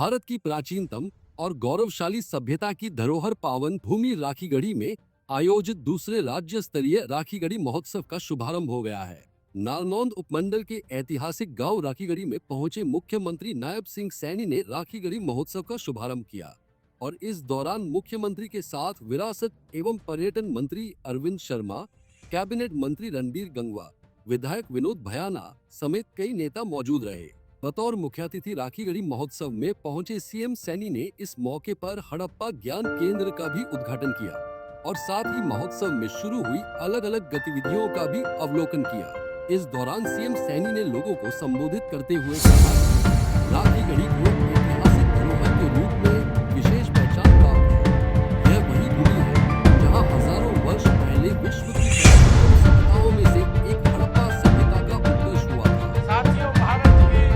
भारत की प्राचीनतम और गौरवशाली सभ्यता की धरोहर पावन भूमि राखीगढ़ी में आयोजित दूसरे राज्य स्तरीय राखीगढ़ी महोत्सव का शुभारंभ हो गया है। नारनौंद उपमंडल के ऐतिहासिक गांव राखीगढ़ी में पहुंचे मुख्यमंत्री नायब सिंह सैनी ने राखीगढ़ी महोत्सव का शुभारंभ किया और इस दौरान मुख्यमंत्री के साथ विरासत एवं पर्यटन मंत्री अरविंद शर्मा, कैबिनेट मंत्री रणबीर गंगवा, विधायक विनोद भयाना समेत कई नेता मौजूद रहे। बतौर मुख्य अतिथि राखीगढ़ी महोत्सव में पहुंचे सीएम सैनी ने इस मौके पर हड़प्पा ज्ञान केंद्र का भी उद्घाटन किया और साथ ही महोत्सव में शुरू हुई अलग अलग गतिविधियों का भी अवलोकन किया। इस दौरान सीएम सैनी ने लोगों को संबोधित करते हुए कहा, राखीगढ़ी को ऐतिहासिक धरोहर के रूप में विशेष पहचान प्राप्त है। यह वही भूमि है जहाँ हजारों वर्ष पहले विश्व की सभ्यताओं में से एक हड़प्पा सभ्यता का उद्देश्य हुआ था। साथियों, भारत की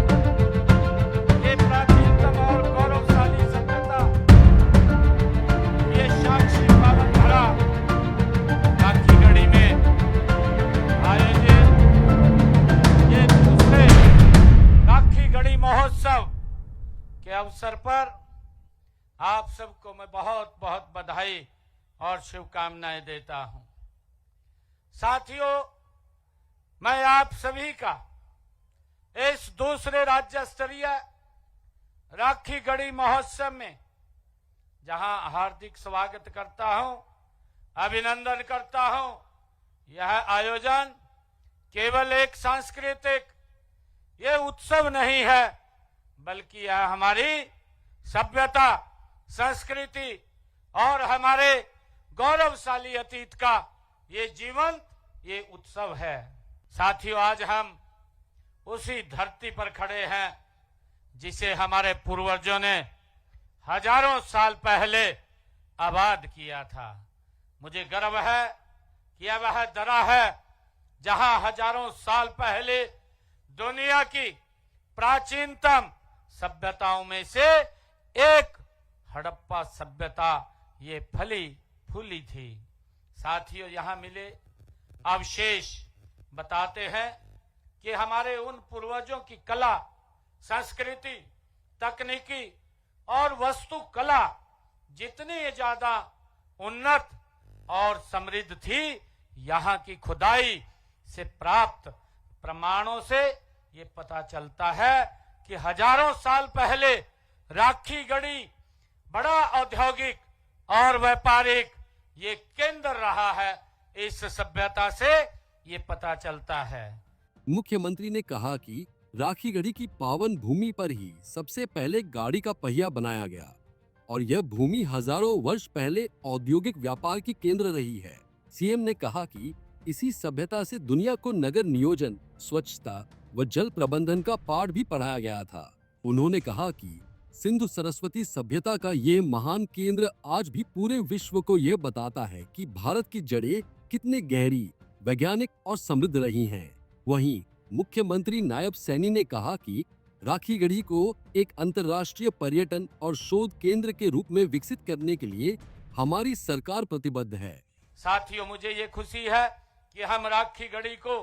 ये प्राचीनतम और गौरवशाली सभ्यता, ये साक्षी परंपरा राखीगढ़ी में आयोजित ये दूसरे राखीगढ़ी महोत्सव के अवसर पर आप सबको मैं बहुत बहुत बधाई और शुभकामनाएं देता हूं। साथियों, मैं आप सभी का इस दूसरे राज्य स्तरीय राखीगढ़ी महोत्सव में जहां हार्दिक स्वागत करता हूं, अभिनंदन करता हूं। यह आयोजन केवल एक सांस्कृतिक ये उत्सव नहीं है, बल्कि यह हमारी सभ्यता, संस्कृति और हमारे गौरवशाली अतीत का ये जीवंत ये उत्सव है। साथियों, आज हम उसी धरती पर खड़े हैं जिसे हमारे पूर्वजों ने हजारों साल पहले आबाद किया था। मुझे गर्व है कि यह वह दरा है जहां हजारों साल पहले दुनिया की प्राचीनतम सभ्यताओं में से एक हड़प्पा सभ्यता ये फली फूली थी। साथियों, यहां मिले अवशेष बताते हैं कि हमारे उन पूर्वजों की कला, संस्कृति, तकनीकी और वस्तु कला जितनी ज्यादा उन्नत और समृद्ध थी, यहाँ की खुदाई से प्राप्त प्रमाणों से ये पता चलता है कि हजारों साल पहले राखीगढ़ी बड़ा औद्योगिक और व्यापारिक ये केंद्र रहा है। इस सभ्यता से ये पता चलता है। मुख्यमंत्री ने कहा कि राखीगढ़ी की पावन भूमि पर ही सबसे पहले गाड़ी का पहिया बनाया गया और यह भूमि हजारों वर्ष पहले औद्योगिक व्यापार की केंद्र रही है। सीएम ने कहा कि इसी सभ्यता से दुनिया को नगर नियोजन, स्वच्छता व जल प्रबंधन का पाठ भी पढ़ाया गया था। उन्होंने कहा कि सिंधु सरस्वती सभ्यता का ये महान केंद्र आज भी पूरे विश्व को ये बताता है कि भारत की जड़ें कितने गहरी, वैज्ञानिक और समृद्ध रही हैं। वहीं मुख्यमंत्री नायब सैनी ने कहा कि राखीगढ़ी को एक अंतर्राष्ट्रीय पर्यटन और शोध केंद्र के रूप में विकसित करने के लिए हमारी सरकार प्रतिबद्ध है। साथियों, मुझे ये खुशी है कि हम राखीगढ़ी को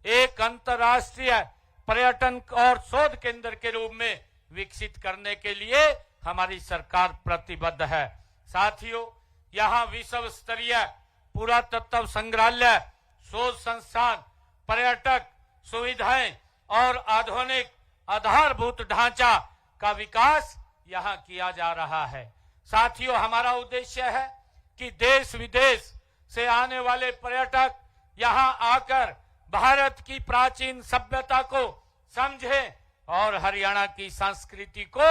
एक अंतर्राष्ट्रीय पर्यटन और शोध केंद्र के रूप में विकसित करने के लिए हमारी सरकार प्रतिबद्ध है। साथियों, यहाँ विश्व स्तरीय पुरातत्व संग्रहालय, शोध संस्थान, पर्यटक सुविधाएं और आधुनिक आधारभूत ढांचा का विकास यहाँ किया जा रहा है। साथियों, हमारा उद्देश्य है कि देश विदेश से आने वाले पर्यटक यहाँ आकर भारत की प्राचीन सभ्यता को समझें और हरियाणा की संस्कृति को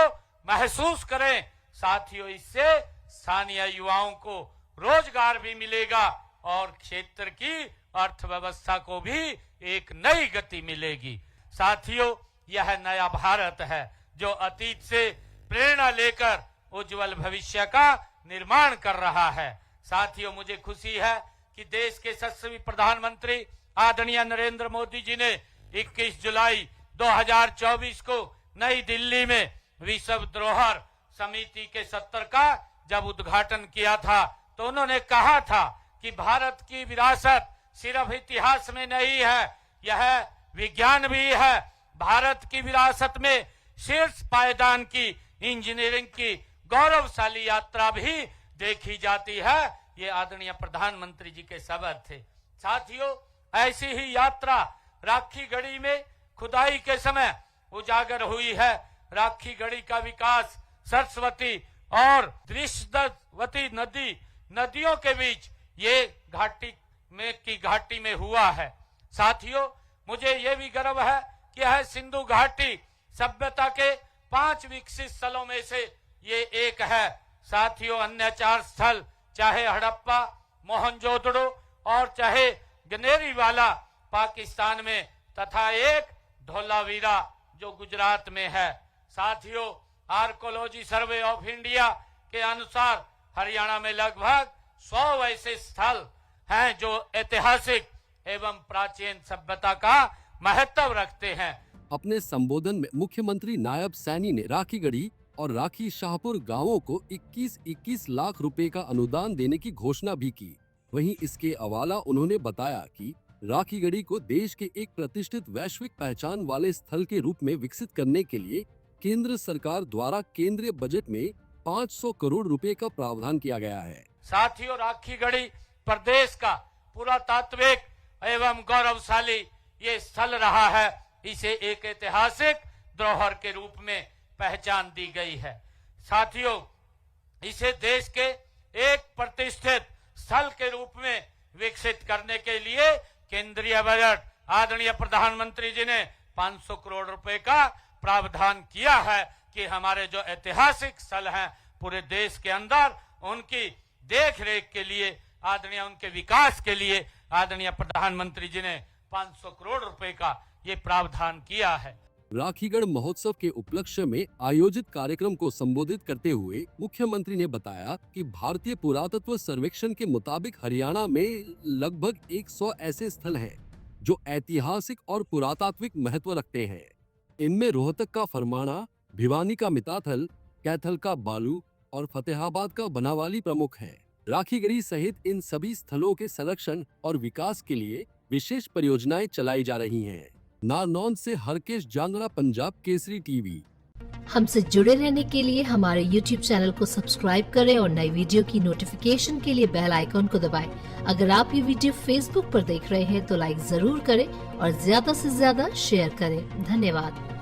महसूस करें। साथियों, इससे स्थानीय युवाओं को रोजगार भी मिलेगा और क्षेत्र की अर्थव्यवस्था को भी एक नई गति मिलेगी। साथियों, यह नया भारत है जो अतीत से प्रेरणा लेकर उज्जवल भविष्य का निर्माण कर रहा है। साथियों, मुझे खुशी है कि देश के यशस्वी प्रधानमंत्री आदरणीय नरेंद्र मोदी जी ने 21 जुलाई 2024 को नई दिल्ली में विश्व धरोहर समिति के 70 का जब उद्घाटन किया था तो उन्होंने कहा था कि भारत की विरासत सिर्फ इतिहास में नहीं है, यह विज्ञान भी है। भारत की विरासत में शीर्ष पायदान की इंजीनियरिंग की गौरवशाली यात्रा भी देखी जाती है। ये आदरणीय प्रधानमंत्री जी के शब्द थे। साथियों, ऐसी ही यात्रा राखी गढ़ी में खुदाई के समय उजागर हुई है। राखी गढ़ी का विकास सरस्वती और दृश्यवती नदियों के बीच ये घाटी में हुआ है। साथियों, मुझे ये भी गर्व है कि यह सिंधु घाटी सभ्यता के 5 विकसित स्थलों में से ये एक है। साथियों, अन्य 4 स्थल चाहे हड़प्पा, मोहनजोदड़ो और चाहे गनेरीवाला पाकिस्तान में तथा एक धोलावीरा जो गुजरात में है। साथियों, आर्कोलॉजी सर्वे ऑफ इंडिया के अनुसार हरियाणा में लगभग 100 ऐसे स्थल हैं जो ऐतिहासिक एवं प्राचीन सभ्यता का महत्व रखते हैं। अपने संबोधन में मुख्यमंत्री नायब सैनी ने राखीगढ़ी और राखी शाहपुर गांवों को 21-21 लाख रुपए का अनुदान देने की घोषणा भी की। वहीं इसके अलावा उन्होंने बताया कि राखीगढ़ी को देश के एक प्रतिष्ठित वैश्विक पहचान वाले स्थल के रूप में विकसित करने के लिए केंद्र सरकार द्वारा केंद्रीय बजट में 500 करोड़ रुपए का प्रावधान किया गया है। साथियों, राखीगढ़ी प्रदेश का पुरातात्विक एवं गौरवशाली ये स्थल रहा है। इसे एक ऐतिहासिक धरोहर के रूप में पहचान दी गई है। साथियों, इसे देश के एक प्रतिष्ठित स्थल के रूप में विकसित करने के लिए केंद्रीय बजट आदरणीय प्रधानमंत्री जी ने 500 करोड़ रुपए का प्रावधान किया है कि हमारे जो ऐतिहासिक स्थल हैं पूरे देश के अंदर उनकी देख रेख के लिए आदरणीय उनके विकास के लिए आदरणीय प्रधानमंत्री जी ने 500 करोड़ रुपए का ये प्रावधान किया है। राखीगढ़ महोत्सव के उपलक्ष्य में आयोजित कार्यक्रम को संबोधित करते हुए मुख्यमंत्री ने बताया कि भारतीय पुरातत्व सर्वेक्षण के मुताबिक हरियाणा में लगभग 100 ऐसे स्थल हैं जो ऐतिहासिक और पुरातात्विक महत्व रखते हैं। इनमें रोहतक का फरमाना, भिवानी का मिताथल, कैथल का बालू और फतेहाबाद का बनावाली प्रमुख है। राखीगढ़ी सहित इन सभी स्थलों के संरक्षण और विकास के लिए विशेष परियोजनाएं चलाई जा रही हैं। नारनौंद से हरकेश जांगड़ा, पंजाब केसरी टीवी। हमसे जुड़े रहने के लिए हमारे YouTube चैनल को सब्सक्राइब करें और नई वीडियो की नोटिफिकेशन के लिए बेल आइकॉन को दबाएं। अगर आप ये वीडियो Facebook पर देख रहे हैं तो लाइक जरूर करें और ज्यादा से ज्यादा शेयर करें। धन्यवाद।